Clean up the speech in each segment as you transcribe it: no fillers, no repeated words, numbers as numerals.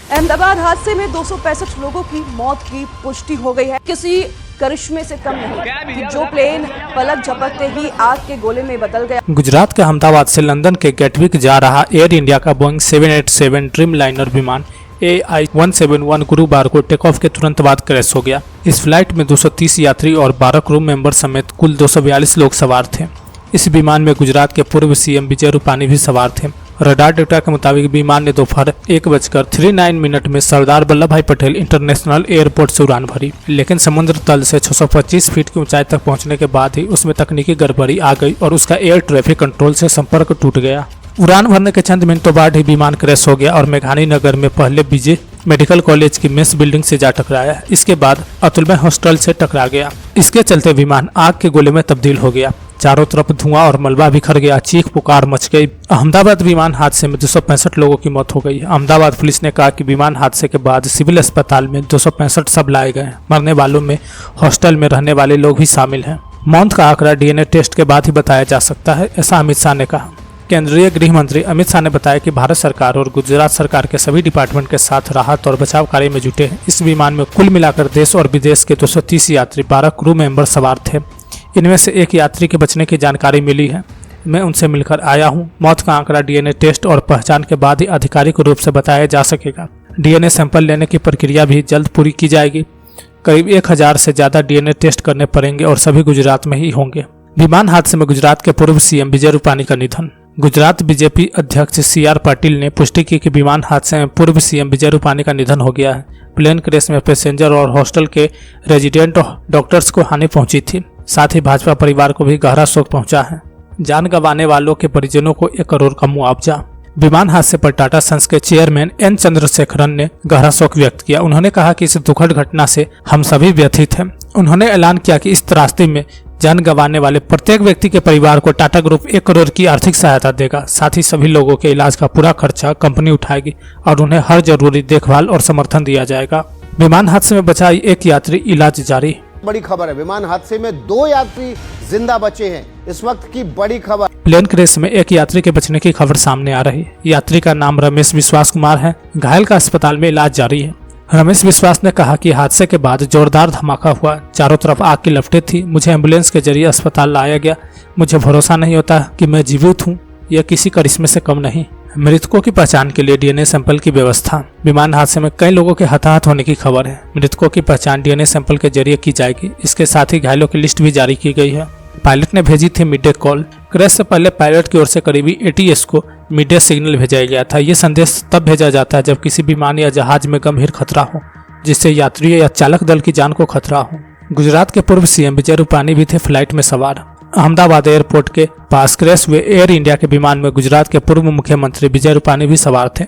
अहमदाबाद हादसे में 265 लोगों की मौत की पुष्टि हो गई है। किसी करिश्मे से कम नहीं कि जो प्लेन पलक झपकते ही आग के गोले में बदल गया। गुजरात के अहमदाबाद से लंदन के गेटविक जा रहा एयर इंडिया का बोइंग 787 ड्रीम लाइनर विमान AI-171 गुरुवार को टेक ऑफ के तुरंत बाद क्रैश हो गया। इस फ्लाइट में 230 यात्री और 12 क्रू मेंबर समेत कुल 242 लोग सवार थे। इस विमान में गुजरात के पूर्व सीएम विजय रूपानी भी सवार थे। रडार डेटा के मुताबिक विमान ने दोपहर 1:39 में सरदार वल्लभ भाई पटेल इंटरनेशनल एयरपोर्ट से उड़ान भरी, लेकिन समुद्र तल से 625 फीट की ऊंचाई तक पहुंचने के बाद ही उसमें तकनीकी गड़बड़ी आ गई और उसका एयर ट्रैफिक कंट्रोल से संपर्क टूट गया। उड़ान भरने के चंद मिनटों बाद ही विमान क्रैश हो गया और मेघानी नगर में पहले विजय मेडिकल कॉलेज की मेस बिल्डिंग से जा टकराया। इसके बाद अतुलमय हॉस्टल से टकरा गया। इसके चलते विमान आग के गोले में तब्दील हो गया। चारों तरफ धुआं और मलबा बिखर गया। चीख पुकार मच गई। अहमदाबाद विमान हादसे में 265 लोगों की मौत हो गई। अहमदाबाद पुलिस ने कहा कि विमान हादसे के बाद सिविल अस्पताल में 265 शव लाए गए। मरने वालों में हॉस्टल में रहने वाले लोग भी शामिल हैं। मौत का आंकड़ा DNA टेस्ट के बाद ही बताया जा सकता है, ऐसा अमित शाह ने कहा। केंद्रीय गृह मंत्री अमित शाह ने बताया कि भारत सरकार और गुजरात सरकार के सभी डिपार्टमेंट के साथ राहत और बचाव कार्य में जुटे हैं। इस विमान में कुल मिलाकर देश और विदेश के 230 यात्री, 12 क्रू मेंबर सवार थे। इनमें से एक यात्री के बचने की जानकारी मिली है। मैं उनसे मिलकर आया हूं। मौत का आंकड़ा DNA टेस्ट और पहचान के बाद ही आधिकारिक रूप से बताया जा सकेगा। DNA सैंपल लेने की प्रक्रिया भी जल्द पूरी की जाएगी। करीब 1000 से ज्यादा DNA टेस्ट करने पड़ेंगे और सभी गुजरात में ही होंगे। विमान हादसे में गुजरात के पूर्व सीएम विजय रूपानी का निधन। गुजरात बीजेपी अध्यक्ष CR पाटिल ने पुष्टि की कि विमान हादसे में पूर्व सीएम विजय रूपानी का निधन हो गया है। प्लेन क्रैश में पैसेंजर और हॉस्टल के रेजिडेंट डॉक्टर्स को हानि पहुंची थी। साथ ही भाजपा परिवार को भी गहरा शोक पहुंचा है। जान गंवाने वालों के परिजनों को 1 करोड़ का मुआवजा। विमान हादसे पर टाटा सन्स के चेयरमैन N चंद्रशेखरन ने गहरा शोक व्यक्त किया। उन्होंने कहा कि इस दुखद घटना से हम सभी व्यथित हैं। उन्होंने ऐलान किया कि इस त्रासदी में जान गंवाने वाले प्रत्येक व्यक्ति के परिवार को टाटा ग्रुप 1 करोड़ की आर्थिक सहायता देगा। साथ ही सभी लोगों के इलाज का पूरा खर्चा कंपनी उठाएगी और उन्हें हर जरूरी देखभाल और समर्थन दिया जाएगा। विमान हादसे में बचा एक यात्री, इलाज जारी। बड़ी खबर है, विमान हादसे में 2 यात्री जिंदा बचे हैं। इस वक्त की बड़ी खबर, प्लेन क्रैश में एक यात्री के बचने की खबर सामने आ रही है। यात्री का नाम रमेश विश्वास कुमार है। घायल का अस्पताल में इलाज जारी है। रमेश विश्वास ने कहा कि हादसे के बाद जोरदार धमाका हुआ। चारों तरफ आग की लपटें थी। मुझे एम्बुलेंस के जरिए अस्पताल लाया गया। मुझे भरोसा नहीं होता कि मैं जीवित हूँ। यह किसी करिश्मे से कम नहीं। मृतकों की पहचान के लिए DNA सैंपल की व्यवस्था। विमान हादसे में कई लोगों के हताहत होने की खबर है। मृतकों की पहचान DNA सैंपल के जरिए की जाएगी। इसके साथ ही घायलों की लिस्ट भी जारी की गई है। पायलट ने भेजी थी मिड डे कॉल। क्रैश से पहले पायलट की ओर से करीबी ATS को मिड डे सिग्नल भेजा गया था। ये संदेश तब भेजा जाता है जब किसी विमान या जहाज में गंभीर खतरा हो, जिससे यात्रियों या चालक दल की जान को खतरा हो। गुजरात के पूर्व सीएम विजय रूपानी भी थे फ्लाइट में सवार। अहमदाबाद एयरपोर्ट के पास क्रैश हुए एयर इंडिया के विमान में गुजरात के पूर्व मुख्यमंत्री विजय रूपानी भी सवार थे।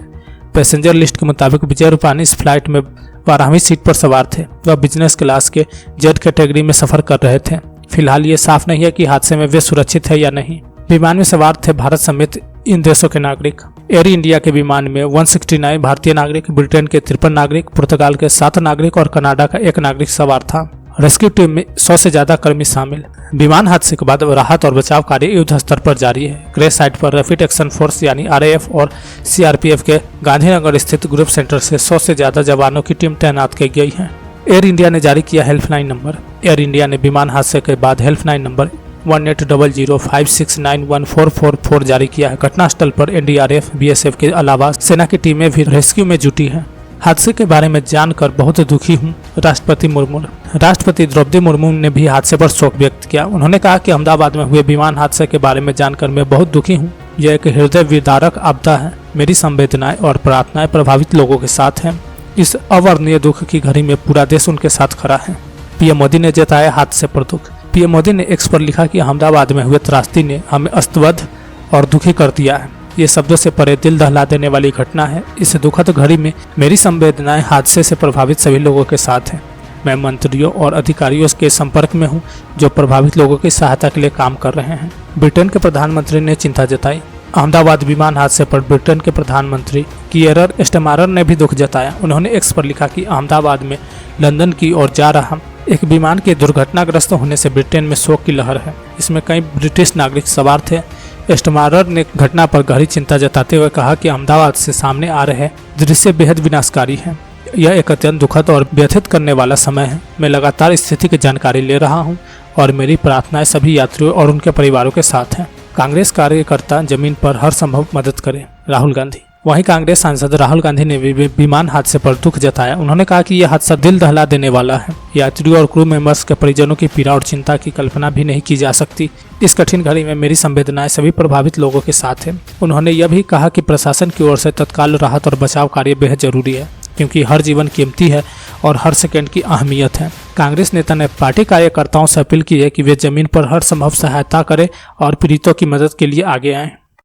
पैसेंजर लिस्ट के मुताबिक विजय रूपानी इस फ्लाइट में 12वीं सीट पर सवार थे। वह बिजनेस क्लास के जेड कैटेगरी में सफर कर रहे थे। फिलहाल ये साफ नहीं है कि हादसे में वे सुरक्षित है या नहीं। विमान में सवार थे भारत समेत इन देशों के नागरिक। एयर इंडिया के विमान में 169 भारतीय नागरिक, ब्रिटेन के 53 नागरिक, पुर्तगाल के 7 नागरिक और कनाडा का 1 नागरिक सवार था। रेस्क्यू टीम में 100 से ज्यादा कर्मी शामिल। विमान हादसे के बाद राहत और बचाव कार्य युद्ध स्तर पर जारी है। क्रैश साइट पर रैपिड एक्शन फोर्स यानी RAF और CRPF के गांधीनगर स्थित ग्रुप सेंटर से 100 से ज्यादा जवानों की टीम तैनात की गई है। एयर इंडिया ने जारी किया हेल्पलाइन नंबर। एयर इंडिया ने विमान हादसे के बाद हेल्पलाइन नंबर 180056914444 जारी किया है। घटनास्थल पर NDRF, BSF के अलावा सेना की टीमें भी रेस्क्यू में जुटी हैं। हादसे के बारे में जानकर बहुत दुखी हूं, राष्ट्रपति मुर्मू। राष्ट्रपति द्रौपदी मुर्मू ने भी हादसे पर शोक व्यक्त किया। उन्होंने कहा कि अहमदाबाद में हुए विमान हादसे के बारे में जानकर मैं बहुत दुखी हूं। यह एक हृदय विदारक आपदा है। मेरी संवेदनाएं और प्रार्थनाएं प्रभावित लोगों के साथ हैं। इस अवर्णनीय दुख की घड़ी में पूरा देश उनके साथ खड़ा है। PM मोदी ने जताया हादसे पर दुख। PM मोदी ने X पर लिखा कि अहमदाबाद में हुए त्रासदी ने हमें अस्तबद्ध और दुखी कर दिया है। ये शब्दों से परे दिल दहला देने वाली घटना है। इस दुखद घड़ी में मेरी संवेदनाएं हादसे से प्रभावित सभी लोगों के साथ हैं। मैं मंत्रियों और अधिकारियों के संपर्क में हूं जो प्रभावित लोगों की सहायता के लिए काम कर रहे हैं। ब्रिटेन के प्रधानमंत्री ने चिंता जताई। अहमदाबाद विमान हादसे पर ब्रिटेन के प्रधानमंत्री कीयर स्टारमर ने भी दुख जताया। उन्होंने X पर लिखा कि अहमदाबाद में लंदन की ओर जा रहा एक विमान के दुर्घटनाग्रस्त होने से ब्रिटेन में शोक की लहर है। इसमें कई ब्रिटिश नागरिक सवार थे। एस्टमारर ने घटना पर गहरी चिंता जताते हुए कहा कि अहमदाबाद से सामने आ रहे दृश्य बेहद विनाशकारी है। यह एक अत्यंत दुखद और व्यथित करने वाला समय है। मैं लगातार स्थिति की जानकारी ले रहा हूं और मेरी प्रार्थनाएं सभी यात्रियों और उनके परिवारों के साथ हैं। कांग्रेस कार्यकर्ता जमीन पर हर संभव मदद करें, राहुल गांधी। वहीं कांग्रेस सांसद राहुल गांधी ने भी विमान हादसे पर दुख जताया। उन्होंने कहा कि यह हादसा दिल दहला देने वाला है। यात्रियों और क्रू मेंबर्स के परिजनों की पीड़ा और चिंता की कल्पना भी नहीं की जा सकती। इस कठिन घड़ी में मेरी संवेदनाएं सभी प्रभावित लोगों के साथ हैं। उन्होंने यह भी कहा कि प्रशासन की ओर से तत्काल राहत और बचाव कार्य बेहद जरूरी है, क्योंकि हर जीवन कीमती है और हर सेकंड की अहमियत है। कांग्रेस नेता ने पार्टी कार्यकर्ताओं से अपील की है कि वे जमीन पर हर संभव सहायता करें और पीड़ितों की मदद के लिए आगे आएं।